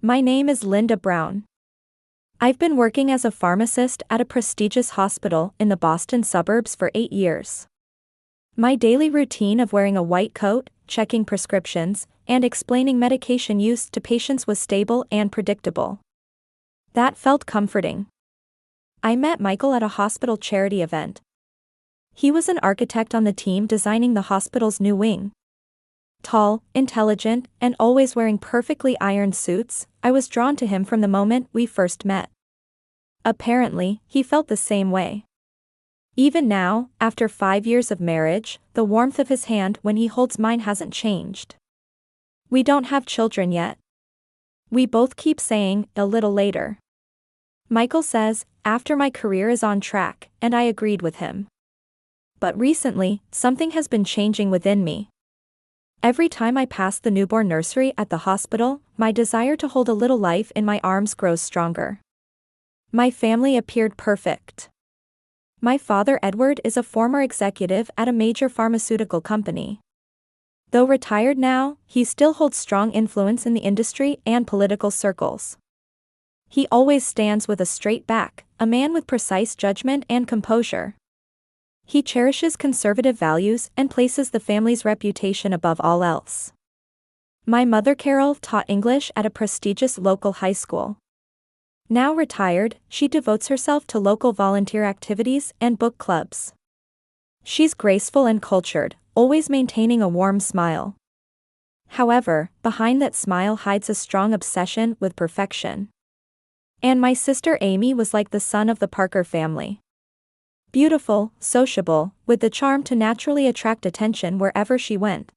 My name is Linda Brown. I've been working as a pharmacist at a prestigious hospital in the Boston suburbs for 8 years. My daily routine of wearing a white coat, checking prescriptions, and explaining medication use to patients was stable and predictable. That felt comforting. I met Michael at a hospital charity event. He was an architect on the team designing the hospital's new wing. Tall, intelligent, and always wearing perfectly ironed suits, I was drawn to him from the moment we first met. Apparently, he felt the same way. Even now, after 5 years of marriage, the warmth of his hand when he holds mine hasn't changed. We don't have children yet. We both keep saying, a little later. Michael says, after my career is on track, and I agreed with him. But recently, something has been changing within me. Every time I pass the newborn nursery at the hospital, my desire to hold a little life in my arms grows stronger. My family appeared perfect. My father Edward is a former executive at a major pharmaceutical company. Though retired now, he still holds strong influence in the industry and political circles. He always stands with a straight back, a man with precise judgment and composure. He cherishes conservative values and places the family's reputation above all else. My mother Carol taught English at a prestigious local high school. Now retired, she devotes herself to local volunteer activities and book clubs. She's graceful and cultured, always maintaining a warm smile. However, behind that smile hides a strong obsession with perfection. And my sister Amy was like the sun of the Parker family. Beautiful, sociable, with the charm to naturally attract attention wherever she went.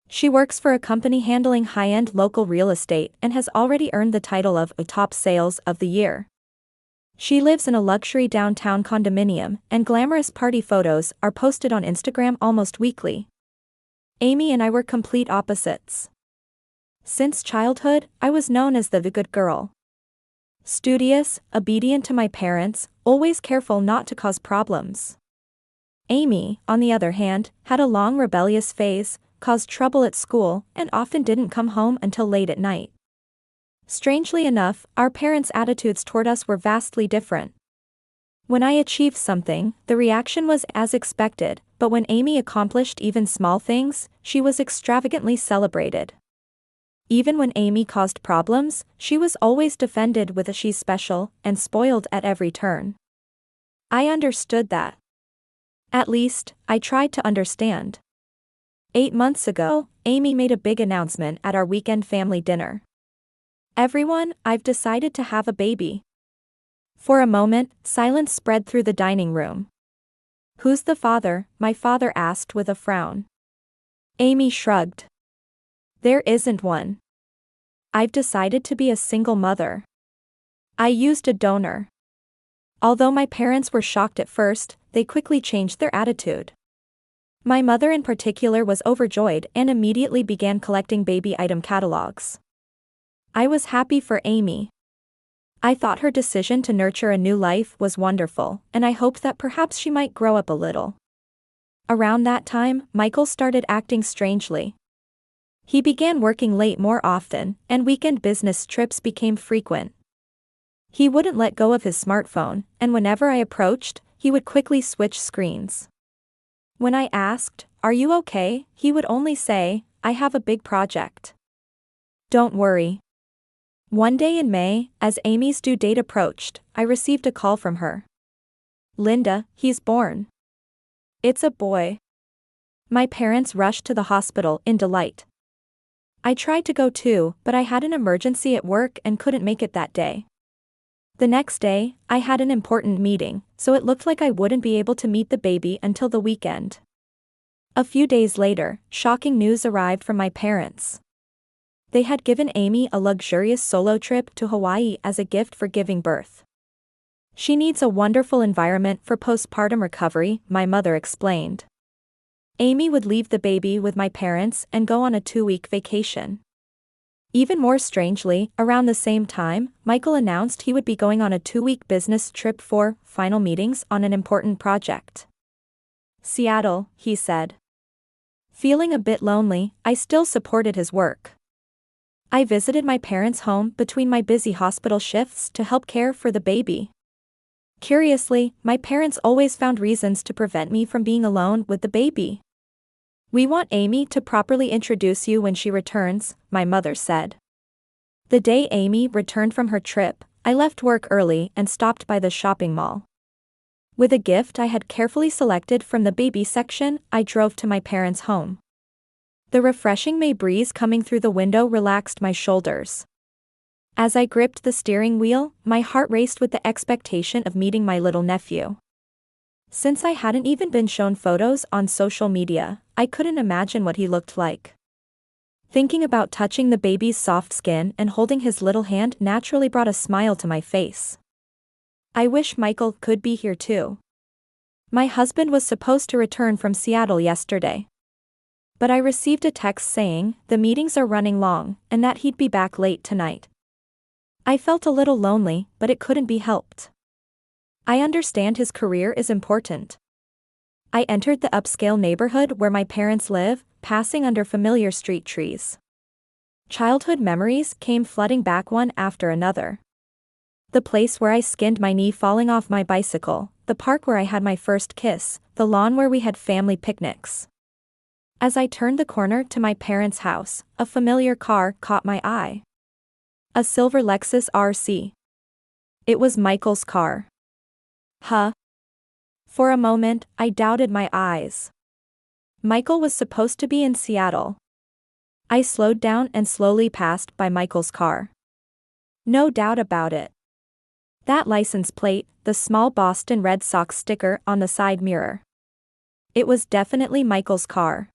She works for a company handling high-end local real estate and has already earned the title of a top sales of the year. She lives in a luxury downtown condominium, and glamorous party photos are posted on Instagram almost weekly. Amy and I were complete opposites. Since childhood, I was known as the good girl. Studious, obedient to my parents, always careful not to cause problems. Amy, on the other hand, had a long rebellious phase, caused trouble at school, and often didn't come home until late at night. Strangely enough, our parents' attitudes toward us were vastly different. When I achieved something, the reaction was as expected, but when Amy accomplished even small things, she was extravagantly celebrated. Even when Amy caused problems, she was always defended with a "she's special" and spoiled at every turn. I understood that. At least, I tried to understand. 8 months ago, Amy made a big announcement at our weekend family dinner. "Everyone, I've decided to have a baby." For a moment, silence spread through the dining room. "Who's the father?" my father asked with a frown. Amy shrugged. "There isn't one. I've decided to be a single mother. I used a donor." Although my parents were shocked at first, they quickly changed their attitude. My mother in particular was overjoyed and immediately began collecting baby item catalogs. I was happy for Amy. I thought her decision to nurture a new life was wonderful, and I hoped that perhaps she might grow up a little. Around that time, Michael started acting strangely. He began working late more often, and weekend business trips became frequent. He wouldn't let go of his smartphone, and whenever I approached, he would quickly switch screens. When I asked, "Are you okay?" he would only say, "I have a big project." Don't worry. One day in May, as Amy's due date approached, I received a call from her. "Linda, he's born. It's a boy." My parents rushed to the hospital in delight. I tried to go too, but I had an emergency at work and couldn't make it that day. The next day, I had an important meeting, so it looked like I wouldn't be able to meet the baby until the weekend. A few days later, shocking news arrived from my parents. They had given Amy a luxurious solo trip to Hawaii as a gift for giving birth. "She needs a wonderful environment for postpartum recovery," my mother explained. Amy would leave the baby with my parents and go on a 2-week vacation. Even more strangely, around the same time, Michael announced he would be going on a 2-week business trip for final meetings on an important project. "Seattle," he said. Feeling a bit lonely, I still supported his work. I visited my parents' home between my busy hospital shifts to help care for the baby. Curiously, my parents always found reasons to prevent me from being alone with the baby. "We want Amy to properly introduce you when she returns," my mother said. The day Amy returned from her trip, I left work early and stopped by the shopping mall. With a gift I had carefully selected from the baby section, I drove to my parents' home. The refreshing May breeze coming through the window relaxed my shoulders. As I gripped the steering wheel, my heart raced with the expectation of meeting my little nephew. Since I hadn't even been shown photos on social media, I couldn't imagine what he looked like. Thinking about touching the baby's soft skin and holding his little hand naturally brought a smile to my face. I wish Michael could be here too. My husband was supposed to return from Seattle yesterday. But I received a text saying the meetings are running long and that he'd be back late tonight. I felt a little lonely, but it couldn't be helped. I understand his career is important. I entered the upscale neighborhood where my parents live, passing under familiar street trees. Childhood memories came flooding back one after another. The place where I skinned my knee falling off my bicycle, the park where I had my first kiss, the lawn where we had family picnics. As I turned the corner to my parents' house, a familiar car caught my eye. A silver Lexus RC. It was Michael's car. Huh? For a moment, I doubted my eyes. Michael was supposed to be in Seattle. I slowed down and slowly passed by Michael's car. No doubt about it. That license plate, the small Boston Red Sox sticker on the side mirror. It was definitely Michael's car.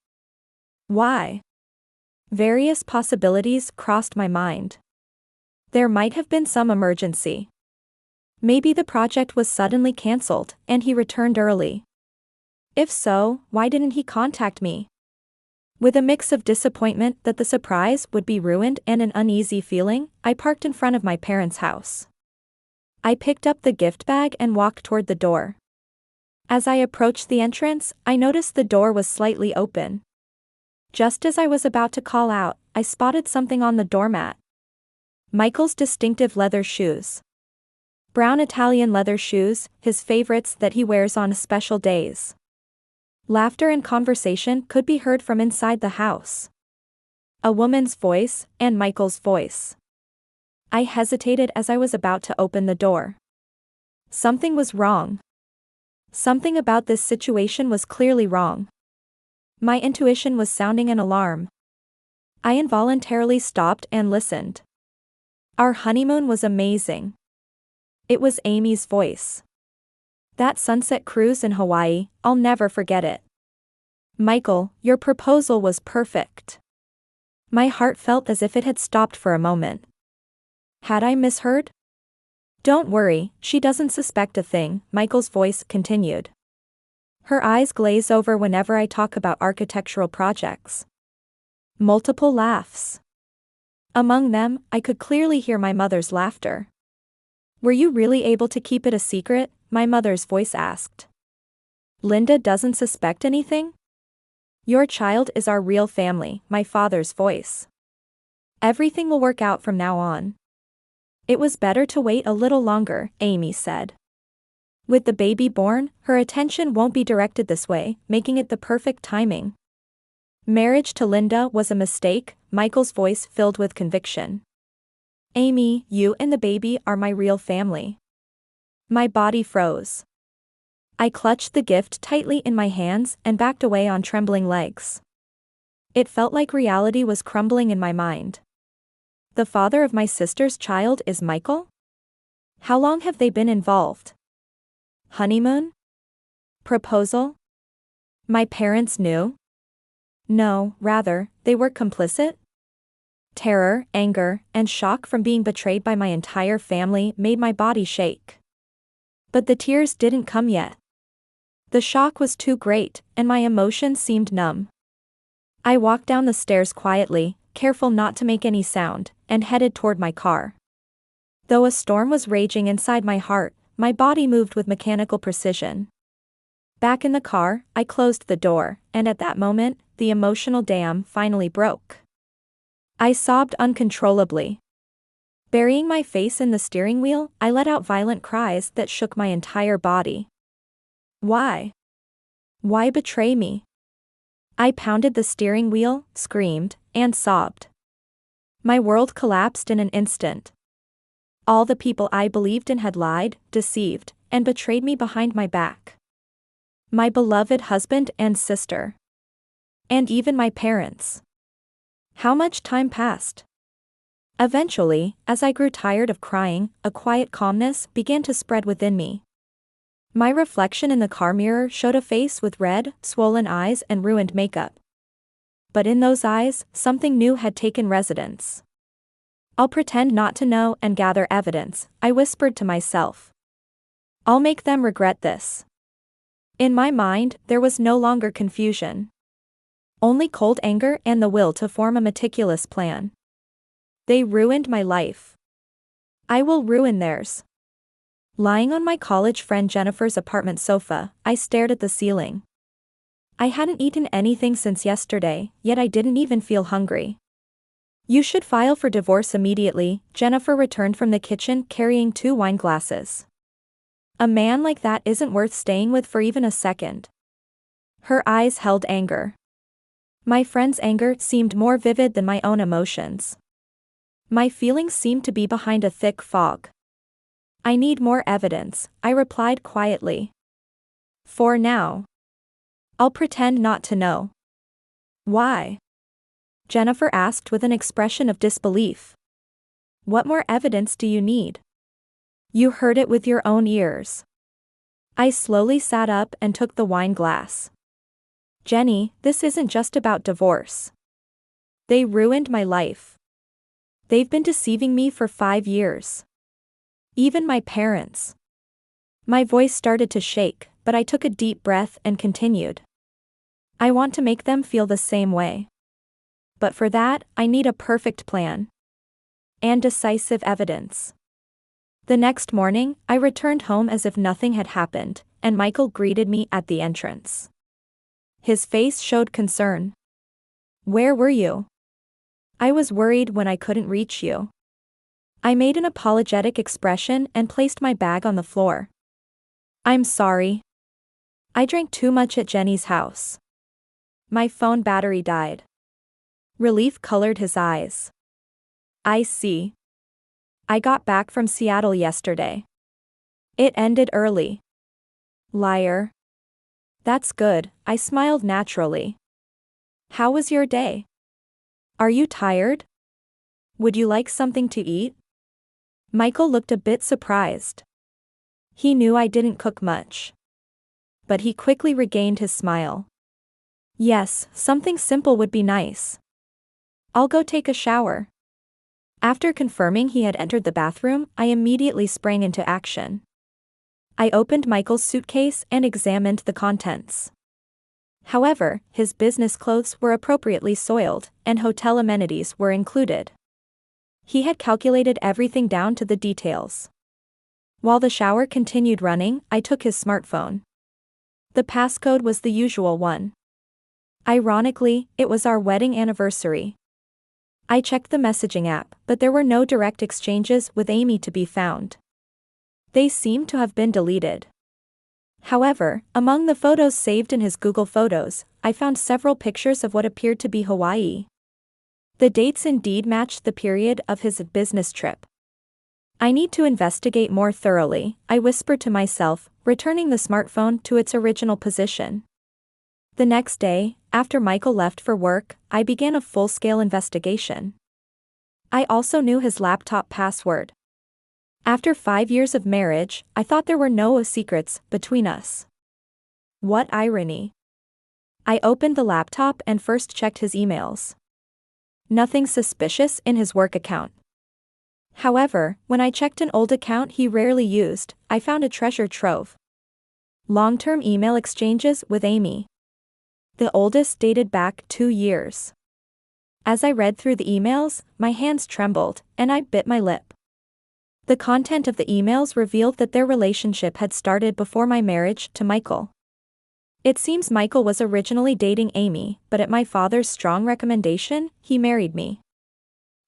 Why? Various possibilities crossed my mind. There might have been some emergency. Maybe the project was suddenly cancelled, and he returned early. If so, why didn't he contact me? With a mix of disappointment that the surprise would be ruined and an uneasy feeling, I parked in front of my parents' house. I picked up the gift bag and walked toward the door. As I approached the entrance, I noticed the door was slightly open. Just as I was about to call out, I spotted something on the doormat. Michael's distinctive leather shoes. Brown Italian leather shoes, his favorites that he wears on special days. Laughter and conversation could be heard from inside the house. A woman's voice, and Michael's voice. I hesitated as I was about to open the door. Something was wrong. Something about this situation was clearly wrong. My intuition was sounding an alarm. I involuntarily stopped and listened. Our honeymoon was amazing. It was Amy's voice. That sunset cruise in Hawaii, I'll never forget it. "Michael, your proposal was perfect." My heart felt as if it had stopped for a moment. Had I misheard? "Don't worry, she doesn't suspect a thing," Michael's voice continued. Her eyes glaze over whenever I talk about architectural projects. Multiple laughs. Among them, I could clearly hear my mother's laughter. "Were you really able to keep it a secret?" my mother's voice asked. "Linda doesn't suspect anything?" "Your child is our real family," my father's voice. "Everything will work out from now on." "It was better to wait a little longer," Amy said. "With the baby born, her attention won't be directed this way, making it the perfect timing." "Marriage to Linda was a mistake," Michael's voice filled with conviction. "Amy, you and the baby are my real family." My body froze. I clutched the gift tightly in my hands and backed away on trembling legs. It felt like reality was crumbling in my mind. The father of my sister's child is Michael? How long have they been involved? Honeymoon? Proposal? My parents knew? No, rather, they were complicit? Terror, anger, and shock from being betrayed by my entire family made my body shake. But the tears didn't come yet. The shock was too great, and my emotions seemed numb. I walked down the stairs quietly, careful not to make any sound, and headed toward my car. Though a storm was raging inside my heart, my body moved with mechanical precision. Back in the car, I closed the door, and at that moment, the emotional dam finally broke. I sobbed uncontrollably. Burying my face in the steering wheel, I let out violent cries that shook my entire body. Why? Why betray me? I pounded the steering wheel, screamed, and sobbed. My world collapsed in an instant. All the people I believed in had lied, deceived, and betrayed me behind my back. My beloved husband and sister. And even my parents. How much time passed? Eventually, as I grew tired of crying, a quiet calmness began to spread within me. My reflection in the car mirror showed a face with red, swollen eyes and ruined makeup. But in those eyes, something new had taken residence. I'll pretend not to know and gather evidence, I whispered to myself. I'll make them regret this. In my mind, there was no longer confusion. Only cold anger and the will to form a meticulous plan. They ruined my life. I will ruin theirs. Lying on my college friend Jennifer's apartment sofa, I stared at the ceiling. I hadn't eaten anything since yesterday, yet I didn't even feel hungry. You should file for divorce immediately, Jennifer returned from the kitchen carrying 2 wine glasses. A man like that isn't worth staying with for even a second. Her eyes held anger. My friend's anger seemed more vivid than my own emotions. My feelings seemed to be behind a thick fog. I need more evidence, I replied quietly. For now. I'll pretend not to know. Why? Jennifer asked with an expression of disbelief. What more evidence do you need? You heard it with your own ears. I slowly sat up and took the wine glass. Jenny, this isn't just about divorce. They ruined my life. They've been deceiving me for 5 years. Even my parents. My voice started to shake, but I took a deep breath and continued. I want to make them feel the same way. But for that, I need a perfect plan. And decisive evidence. The next morning, I returned home as if nothing had happened, and Michael greeted me at the entrance. His face showed concern. Where were you? I was worried when I couldn't reach you. I made an apologetic expression and placed my bag on the floor. I'm sorry. I drank too much at Jenny's house. My phone battery died. Relief colored his eyes. I see. I got back from Seattle yesterday. It ended early. Liar. That's good, I smiled naturally. How was your day? Are you tired? Would you like something to eat? Michael looked a bit surprised. He knew I didn't cook much. But he quickly regained his smile. Yes, something simple would be nice. I'll go take a shower. After confirming he had entered the bathroom, I immediately sprang into action. I opened Michael's suitcase and examined the contents. However, his business clothes were appropriately soiled, and hotel amenities were included. He had calculated everything down to the details. While the shower continued running, I took his smartphone. The passcode was the usual one. Ironically, it was our wedding anniversary. I checked the messaging app, but there were no direct exchanges with Amy to be found. They seemed to have been deleted. However, among the photos saved in his Google Photos, I found several pictures of what appeared to be Hawaii. The dates indeed matched the period of his business trip. I need to investigate more thoroughly, I whispered to myself, returning the smartphone to its original position. The next day, after Michael left for work, I began a full-scale investigation. I also knew his laptop password. After 5 years of marriage, I thought there were no secrets between us. What irony. I opened the laptop and first checked his emails. Nothing suspicious in his work account. However, when I checked an old account he rarely used, I found a treasure trove. Long-term email exchanges with Amy. The oldest dated back 2 years. As I read through the emails, my hands trembled, and I bit my lip. The content of the emails revealed that their relationship had started before my marriage to Michael. It seems Michael was originally dating Amy, but at my father's strong recommendation, he married me.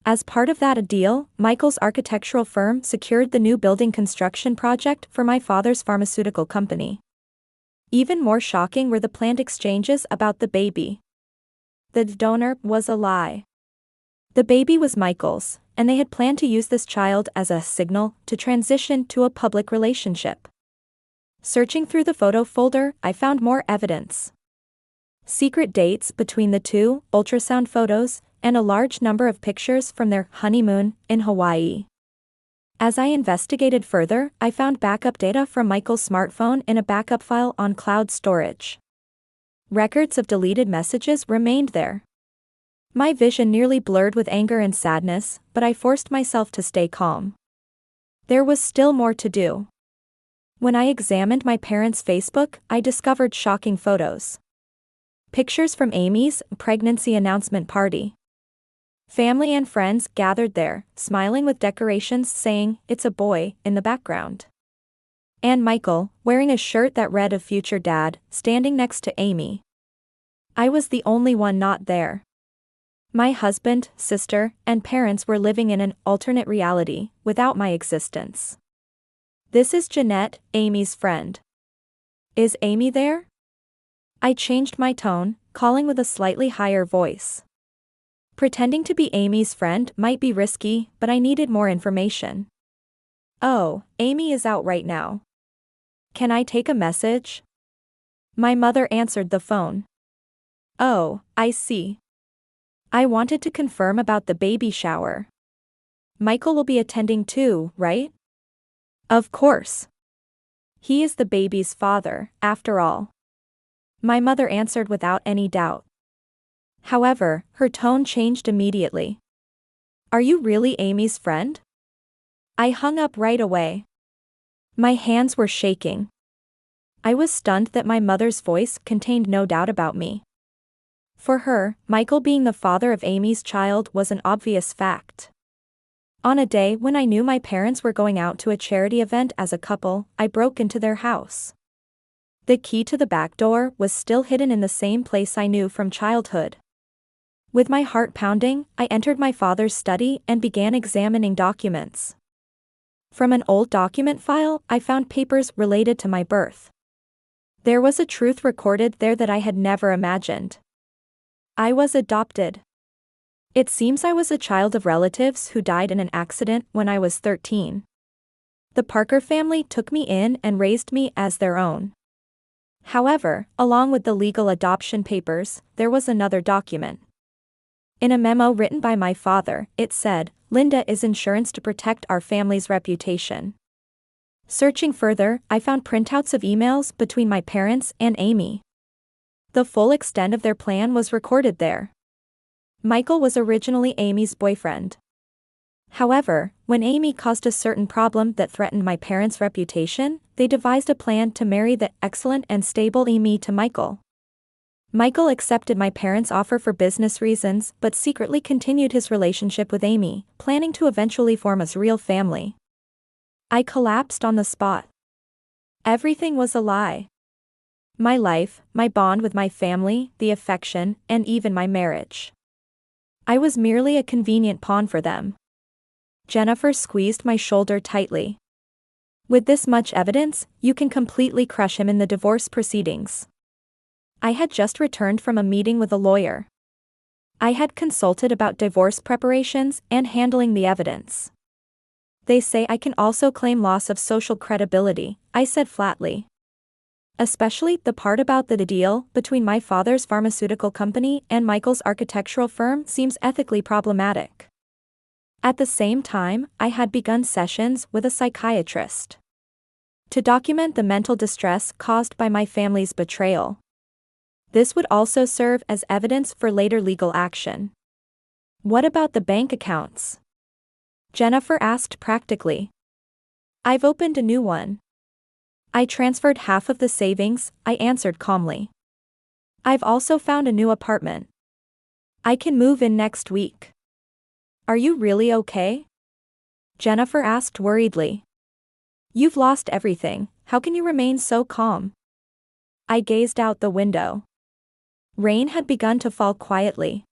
As part of that deal, Michael's architectural firm secured the new building construction project for my father's pharmaceutical company. Even more shocking were the planned exchanges about the baby. The donor was a lie. The baby was Michael's, and they had planned to use this child as a signal to transition to a public relationship. Searching through the photo folder, I found more evidence. Secret dates between the two, ultrasound photos, and a large number of pictures from their honeymoon in Hawaii. As I investigated further, I found backup data from Michael's smartphone in a backup file on cloud storage. Records of deleted messages remained there. My vision nearly blurred with anger and sadness, but I forced myself to stay calm. There was still more to do. When I examined my parents' Facebook, I discovered shocking photos. Pictures from Amy's pregnancy announcement party. Family and friends gathered there, smiling with decorations saying, "It's a boy," in the background. And Michael, wearing a shirt that read "A Future Dad," standing next to Amy. I was the only one not there. My husband, sister, and parents were living in an alternate reality, without my existence. "This is Jeanette, Amy's friend. Is Amy there?" I changed my tone, calling with a slightly higher voice. Pretending to be Amy's friend might be risky, but I needed more information. "Oh, Amy is out right now. Can I take a message?" My mother answered the phone. "Oh, I see. I wanted to confirm about the baby shower. Michael will be attending too, right?" "Of course. He is the baby's father, after all." My mother answered without any doubt. However, her tone changed immediately. "Are you really Amy's friend?" I hung up right away. My hands were shaking. I was stunned that my mother's voice contained no doubt about me. For her, Michael being the father of Amy's child was an obvious fact. On a day when I knew my parents were going out to a charity event as a couple, I broke into their house. The key to the back door was still hidden in the same place I knew from childhood. With my heart pounding, I entered my father's study and began examining documents. From an old document file, I found papers related to my birth. There was a truth recorded there that I had never imagined. I was adopted. It seems I was a child of relatives who died in an accident when I was 13. The Parker family took me in and raised me as their own. However, along with the legal adoption papers, there was another document. In a memo written by my father, it said, "Linda is insurance to protect our family's reputation." Searching further, I found printouts of emails between my parents and Amy. The full extent of their plan was recorded there. Michael was originally Amy's boyfriend. However, when Amy caused a certain problem that threatened my parents' reputation, they devised a plan to marry the excellent and stable Amy to Michael. Michael accepted my parents' offer for business reasons but secretly continued his relationship with Amy, planning to eventually form a real family. I collapsed on the spot. Everything was a lie. My life, my bond with my family, the affection, and even my marriage. I was merely a convenient pawn for them. Jennifer squeezed my shoulder tightly. "With this much evidence, you can completely crush him in the divorce proceedings." I had just returned from a meeting with a lawyer. I had consulted about divorce preparations and handling the evidence. "They say I can also claim loss of social credibility," I said flatly. "Especially the part about the deal between my father's pharmaceutical company and Michael's architectural firm seems ethically problematic." At the same time, I had begun sessions with a psychiatrist to document the mental distress caused by my family's betrayal. This would also serve as evidence for later legal action. "What about the bank accounts?" Jennifer asked practically. "I've opened a new one. I transferred half of the savings," I answered calmly. "I've also found a new apartment. I can move in next week." "Are you really okay?" Jennifer asked worriedly. "You've lost everything, how can you remain so calm?" I gazed out the window. Rain had begun to fall quietly.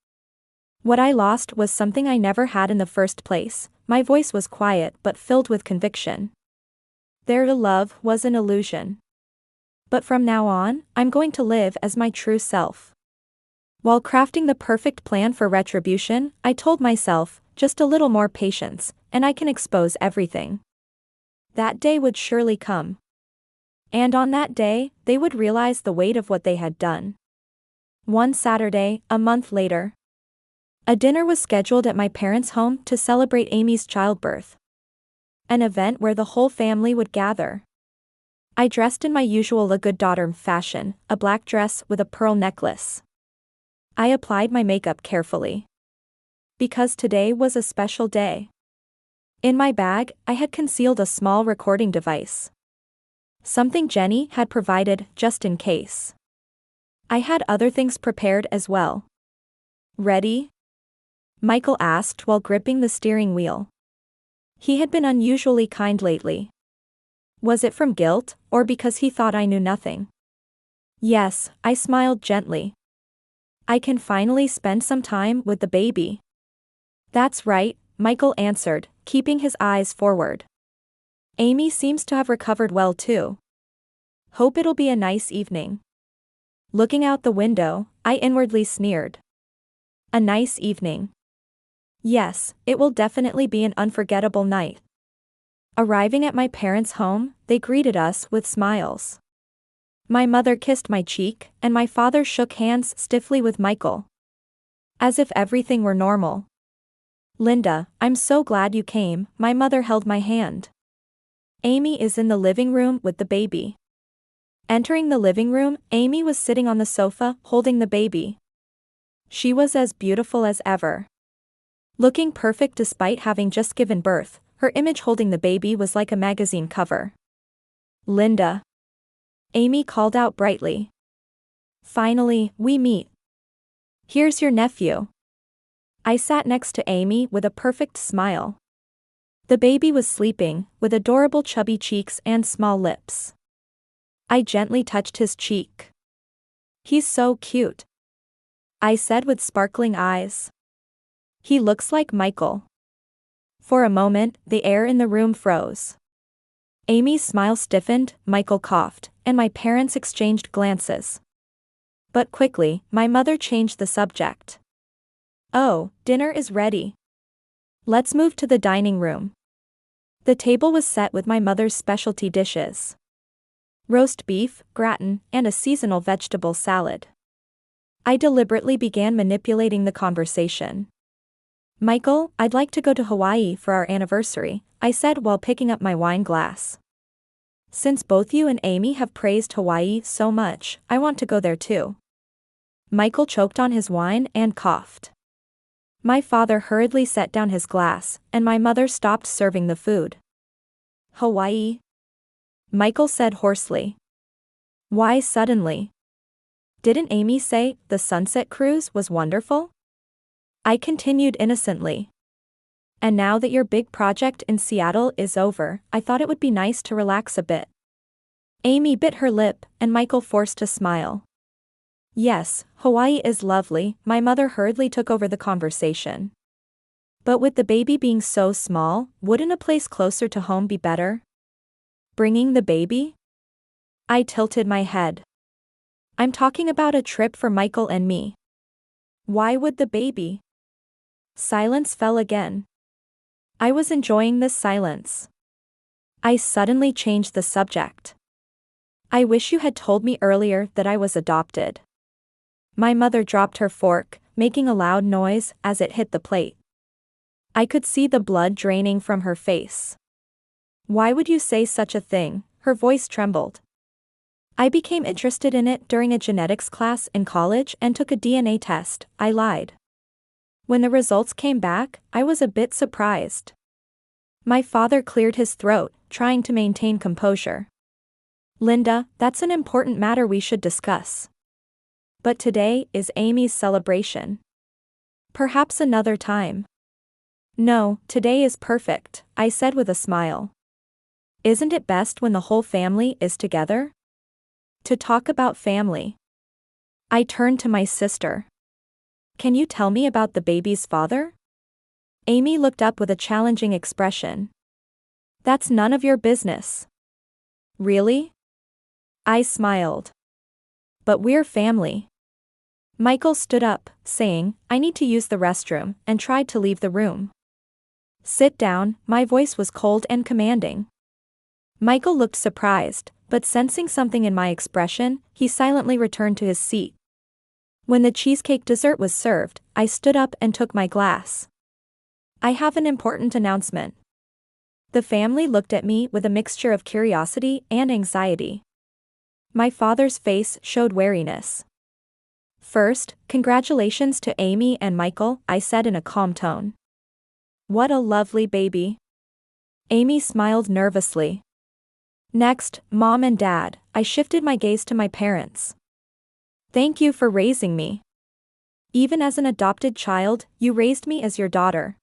What I lost was something I never had in the first place. My voice was quiet but filled with conviction. Their love was an illusion. But from now on, I'm going to live as my true self. While crafting the perfect plan for retribution, I told myself, just a little more patience, and I can expose everything. That day would surely come. And on that day, they would realize the weight of what they had done. One Saturday, a month later, a dinner was scheduled at my parents' home to celebrate Amy's childbirth. An event where the whole family would gather. I dressed in my usual La Good Daughter fashion, a black dress with a pearl necklace. I applied my makeup carefully. Because today was a special day. In my bag, I had concealed a small recording device. Something Jenny had provided just in case. I had other things prepared as well. Ready? Michael asked while gripping the steering wheel. He had been unusually kind lately. Was it from guilt, or because he thought I knew nothing? Yes, I smiled gently. I can finally spend some time with the baby. That's right, Michael answered, keeping his eyes forward. Amy seems to have recovered well too. Hope it'll be a nice evening. Looking out the window, I inwardly sneered. A nice evening. Yes, it will definitely be an unforgettable night. Arriving at my parents' home, they greeted us with smiles. My mother kissed my cheek, and my father shook hands stiffly with Michael. As if everything were normal. Linda, I'm so glad you came, my mother held my hand. Amy is in the living room with the baby. Entering the living room, Amy was sitting on the sofa, holding the baby. She was as beautiful as ever. Looking perfect despite having just given birth, her image holding the baby was like a magazine cover. Linda. Amy called out brightly. Finally, we meet. Here's your nephew. I sat next to Amy with a perfect smile. The baby was sleeping, with adorable chubby cheeks and small lips. I gently touched his cheek. He's so cute, I said with sparkling eyes. He looks like Michael. For a moment, the air in the room froze. Amy's smile stiffened, Michael coughed, and my parents exchanged glances. But quickly, my mother changed the subject. Oh, dinner is ready. Let's move to the dining room. The table was set with my mother's specialty dishes. Roast beef, gratin, and a seasonal vegetable salad. I deliberately began manipulating the conversation. Michael, I'd like to go to Hawaii for our anniversary, I said while picking up my wine glass. Since both you and Amy have praised Hawaii so much, I want to go there too. Michael choked on his wine and coughed. My father hurriedly set down his glass, and my mother stopped serving the food. Hawaii? Michael said hoarsely. Why suddenly? Didn't Amy say the sunset cruise was wonderful? I continued innocently. And now that your big project in Seattle is over, I thought it would be nice to relax a bit. Amy bit her lip, and Michael forced a smile. Yes, Hawaii is lovely, my mother hurriedly took over the conversation. But with the baby being so small, wouldn't a place closer to home be better? Bringing the baby? I tilted my head. I'm talking about a trip for Michael and me. Why would the baby? Silence fell again. I was enjoying this silence. I suddenly changed the subject. I wish you had told me earlier that I was adopted. My mother dropped her fork, making a loud noise as it hit the plate. I could see the blood draining from her face. Why would you say such a thing? Her voice trembled. I became interested in it during a genetics class in college and took a DNA test, I lied. When the results came back, I was a bit surprised. My father cleared his throat, trying to maintain composure. Linda, that's an important matter we should discuss. But today is Amy's celebration. Perhaps another time. No, today is perfect, I said with a smile. Isn't it best when the whole family is together? To talk about family. I turned to my sister. Can you tell me about the baby's father? Amy looked up with a challenging expression. That's none of your business. Really? I smiled. But we're family. Michael stood up, saying, I need to use the restroom, and tried to leave the room. Sit down, my voice was cold and commanding. Michael looked surprised, but sensing something in my expression, he silently returned to his seat. When the cheesecake dessert was served, I stood up and took my glass. I have an important announcement. The family looked at me with a mixture of curiosity and anxiety. My father's face showed wariness. First, congratulations to Amy and Michael, I said in a calm tone. What a lovely baby. Amy smiled nervously. Next, Mom and Dad, I shifted my gaze to my parents. Thank you for raising me. Even as an adopted child, you raised me as your daughter.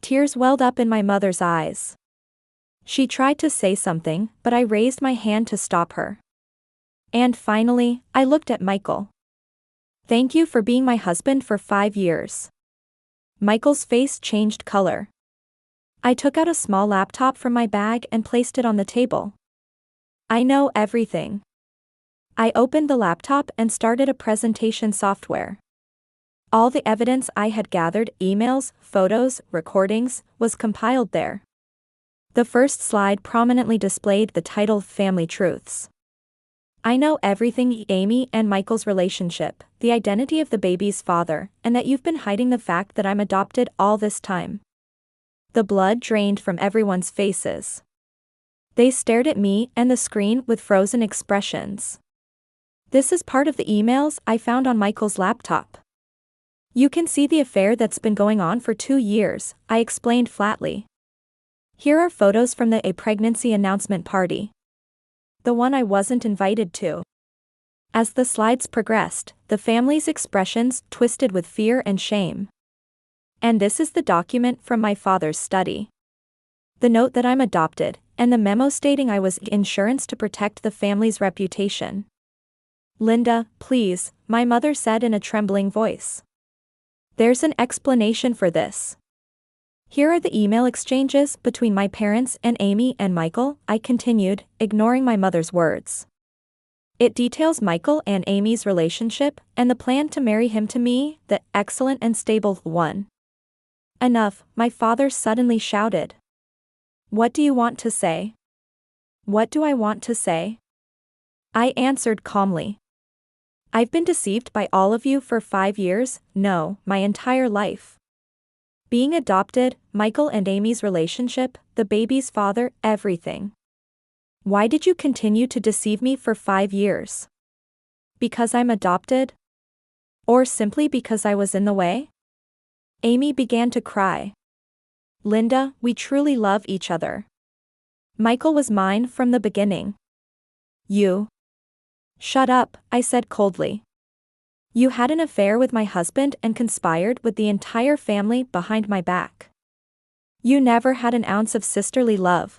Tears welled up in my mother's eyes. She tried to say something, but I raised my hand to stop her. And finally, I looked at Michael. Thank you for being my husband for 5 years. Michael's face changed color. I took out a small laptop from my bag and placed it on the table. I know everything. I opened the laptop and started a presentation software. All the evidence I had gathered, emails, photos, recordings, was compiled there. The first slide prominently displayed the title Family Truths. I know everything: Amy and Michael's relationship, the identity of the baby's father, and that you've been hiding the fact that I'm adopted all this time. The blood drained from everyone's faces. They stared at me and the screen with frozen expressions. This is part of the emails I found on Michael's laptop. You can see the affair that's been going on for 2 years, I explained flatly. Here are photos from the pregnancy announcement party. The one I wasn't invited to. As the slides progressed, the family's expressions twisted with fear and shame. And this is the document from my father's study. The note that I'm adopted, and the memo stating I was insurance to protect the family's reputation. Linda, please, my mother said in a trembling voice. There's an explanation for this. Here are the email exchanges between my parents and Amy and Michael, I continued, ignoring my mother's words. It details Michael and Amy's relationship and the plan to marry him to me, the excellent and stable one. Enough, my father suddenly shouted. What do you want to say? What do I want to say? I answered calmly. I've been deceived by all of you for 5 years, no, my entire life. Being adopted, Michael and Amy's relationship, the baby's father, everything. Why did you continue to deceive me for 5 years? Because I'm adopted? Or simply because I was in the way? Amy began to cry. Linda, we truly love each other. Michael was mine from the beginning. You. Shut up, I said coldly. You had an affair with my husband and conspired with the entire family behind my back. You never had an ounce of sisterly love.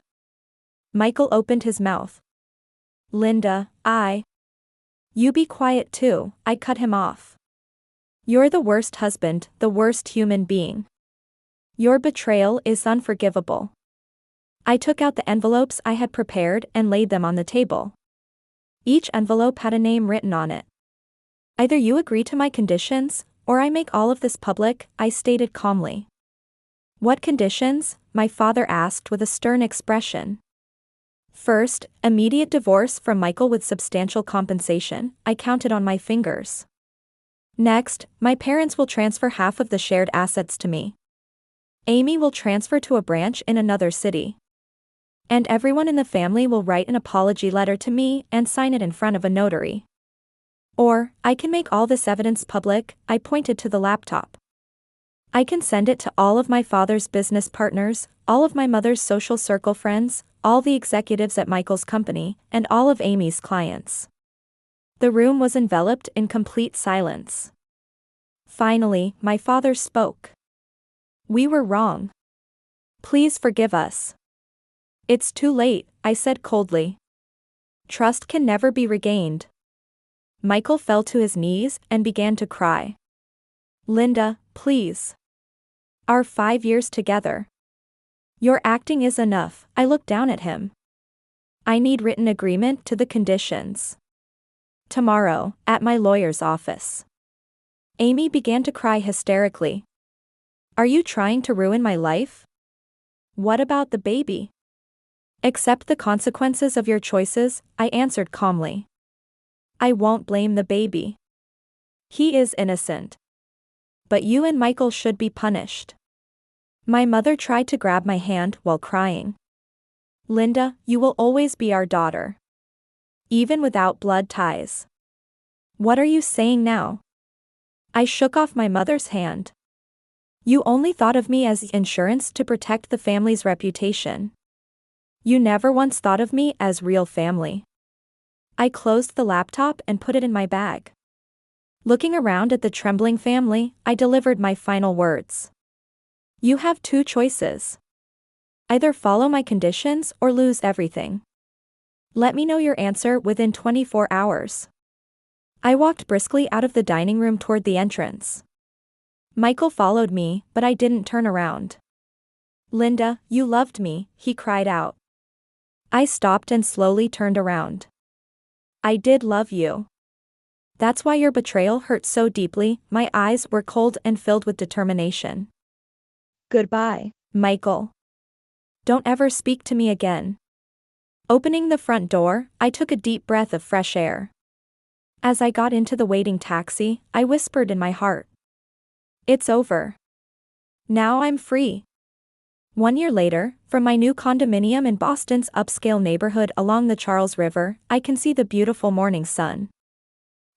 Michael opened his mouth. Linda, You be quiet too, I cut him off. You're the worst husband, the worst human being. Your betrayal is unforgivable. I took out the envelopes I had prepared and laid them on the table. Each envelope had a name written on it. Either you agree to my conditions, or I make all of this public, I stated calmly. What conditions? My father asked with a stern expression. First, immediate divorce from Michael with substantial compensation, I counted on my fingers. Next, my parents will transfer half of the shared assets to me. Amy will transfer to a branch in another city. And everyone in the family will write an apology letter to me and sign it in front of a notary. Or, I can make all this evidence public, I pointed to the laptop. I can send it to all of my father's business partners, all of my mother's social circle friends, all the executives at Michael's company, and all of Amy's clients. The room was enveloped in complete silence. Finally, my father spoke. We were wrong. Please forgive us. It's too late, I said coldly. Trust can never be regained. Michael fell to his knees and began to cry. Linda, please. Our 5 years together. Your acting is enough. I looked down at him. I need written agreement to the conditions. Tomorrow, at my lawyer's office. Amy began to cry hysterically. Are you trying to ruin my life? What about the baby? Accept the consequences of your choices, I answered calmly. I won't blame the baby. He is innocent. But you and Michael should be punished. My mother tried to grab my hand while crying. Linda, you will always be our daughter. Even without blood ties. What are you saying now? I shook off my mother's hand. You only thought of me as insurance to protect the family's reputation. You never once thought of me as real family. I closed the laptop and put it in my bag. Looking around at the trembling family, I delivered my final words. You have 2 choices. Either follow my conditions or lose everything. Let me know your answer within 24 hours. I walked briskly out of the dining room toward the entrance. Michael followed me, but I didn't turn around. Linda, you loved me, he cried out. I stopped and slowly turned around. I did love you. That's why your betrayal hurt so deeply. My eyes were cold and filled with determination. Goodbye, Michael. Don't ever speak to me again. Opening the front door, I took a deep breath of fresh air. As I got into the waiting taxi, I whispered in my heart. It's over. Now I'm free. 1 year later, from my new condominium in Boston's upscale neighborhood along the Charles River, I can see the beautiful morning sun.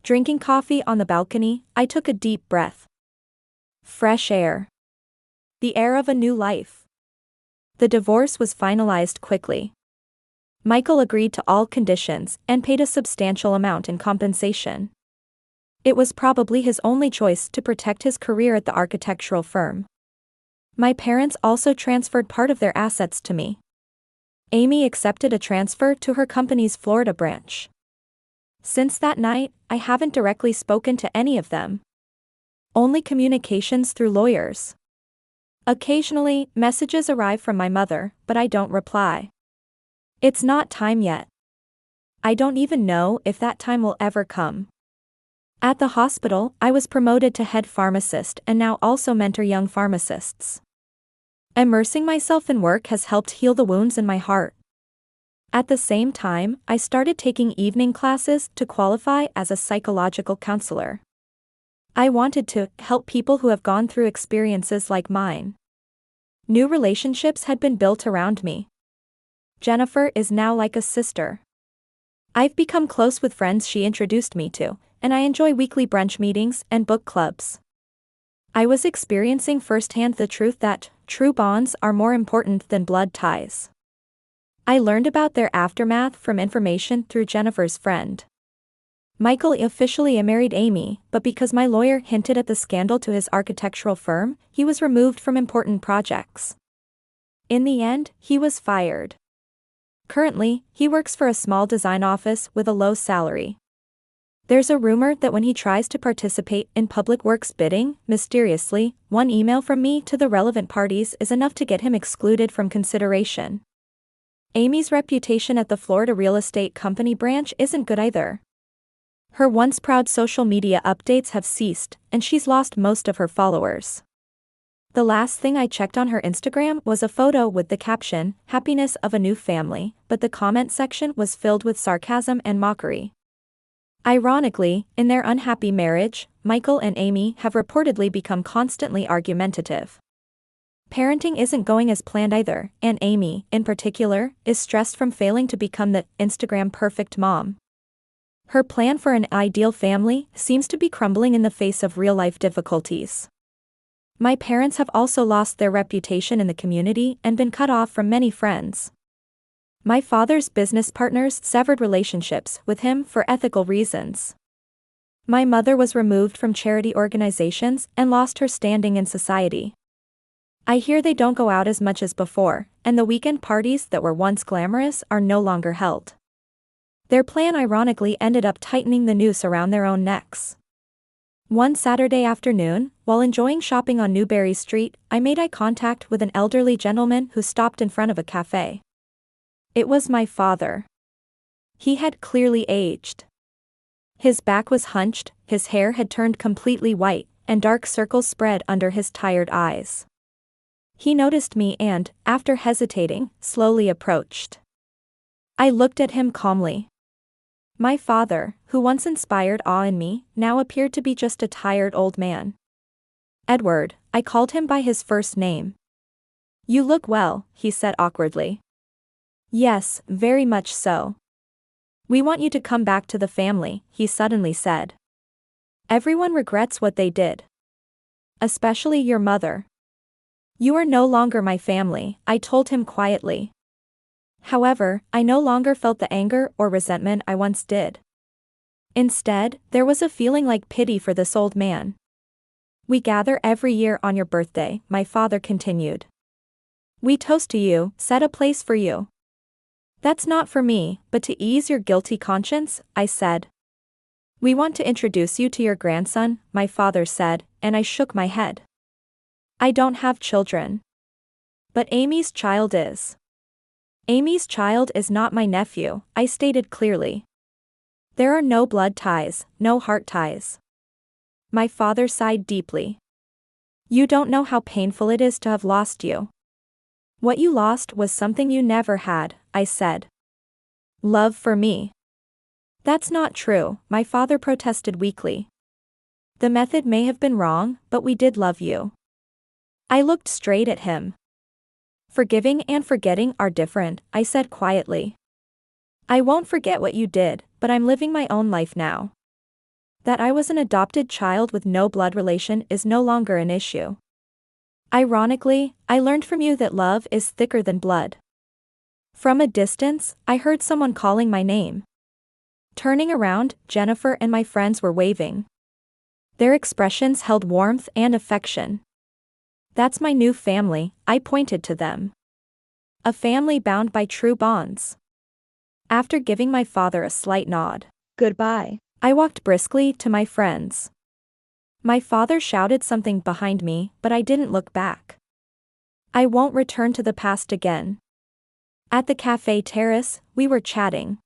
Drinking coffee on the balcony, I took a deep breath. Fresh air. The air of a new life. The divorce was finalized quickly. Michael agreed to all conditions and paid a substantial amount in compensation. It was probably his only choice to protect his career at the architectural firm. My parents also transferred part of their assets to me. Amy accepted a transfer to her company's Florida branch. Since that night, I haven't directly spoken to any of them. Only communications through lawyers. Occasionally, messages arrive from my mother, but I don't reply. It's not time yet. I don't even know if that time will ever come. At the hospital, I was promoted to head pharmacist and now also mentor young pharmacists. Immersing myself in work has helped heal the wounds in my heart. At the same time, I started taking evening classes to qualify as a psychological counselor. I wanted to help people who have gone through experiences like mine. New relationships had been built around me. Jennifer is now like a sister. I've become close with friends she introduced me to, and I enjoy weekly brunch meetings and book clubs. I was experiencing firsthand the truth that true bonds are more important than blood ties. I learned about their aftermath from information through Jennifer's friend. Michael officially married Amy, but because my lawyer hinted at the scandal to his architectural firm, he was removed from important projects. In the end, he was fired. Currently, he works for a small design office with a low salary. There's a rumor that when he tries to participate in public works bidding, mysteriously, one email from me to the relevant parties is enough to get him excluded from consideration. Amy's reputation at the Florida real estate company branch isn't good either. Her once proud social media updates have ceased, and she's lost most of her followers. The last thing I checked on her Instagram was a photo with the caption, "Happiness of a new family," but the comment section was filled with sarcasm and mockery. Ironically, in their unhappy marriage, Michael and Amy have reportedly become constantly argumentative. Parenting isn't going as planned either, and Amy, in particular, is stressed from failing to become the Instagram perfect mom. Her plan for an ideal family seems to be crumbling in the face of real-life difficulties. My parents have also lost their reputation in the community and been cut off from many friends. My father's business partners severed relationships with him for ethical reasons. My mother was removed from charity organizations and lost her standing in society. I hear they don't go out as much as before, and the weekend parties that were once glamorous are no longer held. Their plan ironically ended up tightening the noose around their own necks. One Saturday afternoon, while enjoying shopping on Newberry Street, I made eye contact with an elderly gentleman who stopped in front of a cafe. It was my father. He had clearly aged. His back was hunched, his hair had turned completely white, and dark circles spread under his tired eyes. He noticed me and, after hesitating, slowly approached. I looked at him calmly. My father, who once inspired awe in me, now appeared to be just a tired old man. Edward, I called him by his first name. You look well, he said awkwardly. Yes, very much so. We want you to come back to the family, he suddenly said. Everyone regrets what they did. Especially your mother. You are no longer my family, I told him quietly. However, I no longer felt the anger or resentment I once did. Instead, there was a feeling like pity for this old man. We gather every year on your birthday, my father continued. We toast to you, set a place for you. That's not for me, but to ease your guilty conscience, I said. We want to introduce you to your grandson, my father said, and I shook my head. I don't have children. But Amy's child is. Amy's child is not my nephew, I stated clearly. There are no blood ties, no heart ties. My father sighed deeply. You don't know how painful it is to have lost you. What you lost was something you never had, I said. Love for me. That's not true, my father protested weakly. The method may have been wrong, but we did love you. I looked straight at him. Forgiving and forgetting are different, I said quietly. I won't forget what you did, but I'm living my own life now. That I was an adopted child with no blood relation is no longer an issue. Ironically, I learned from you that love is thicker than blood. From a distance, I heard someone calling my name. Turning around, Jennifer and my friends were waving. Their expressions held warmth and affection. That's my new family, I pointed to them. A family bound by true bonds. After giving my father a slight nod, goodbye, I walked briskly to my friends. My father shouted something behind me, but I didn't look back. I won't return to the past again. At the cafe terrace, we were chatting.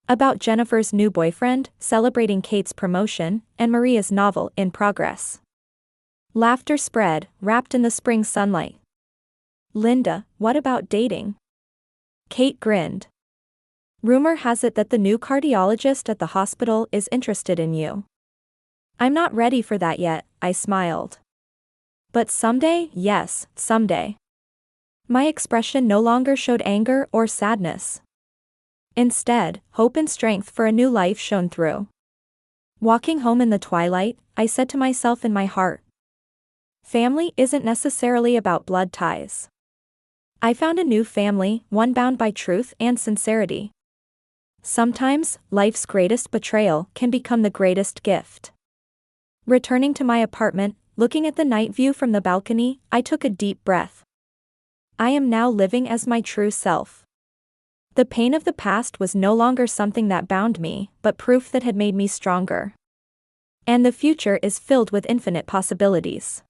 About Jennifer's new boyfriend, celebrating Kate's promotion, and Maria's novel in progress. Laughter spread, wrapped in the spring sunlight. Linda, what about dating? Kate grinned. Rumor has it that the new cardiologist at the hospital is interested in you. I'm not ready for that yet, I smiled. But someday, yes, someday. My expression no longer showed anger or sadness. Instead, hope and strength for a new life shone through. Walking home in the twilight, I said to myself in my heart, family isn't necessarily about blood ties. I found a new family, one bound by truth and sincerity. Sometimes, life's greatest betrayal can become the greatest gift. Returning to my apartment, looking at the night view from the balcony, I took a deep breath. I am now living as my true self. The pain of the past was no longer something that bound me, but proof that had made me stronger. And the future is filled with infinite possibilities.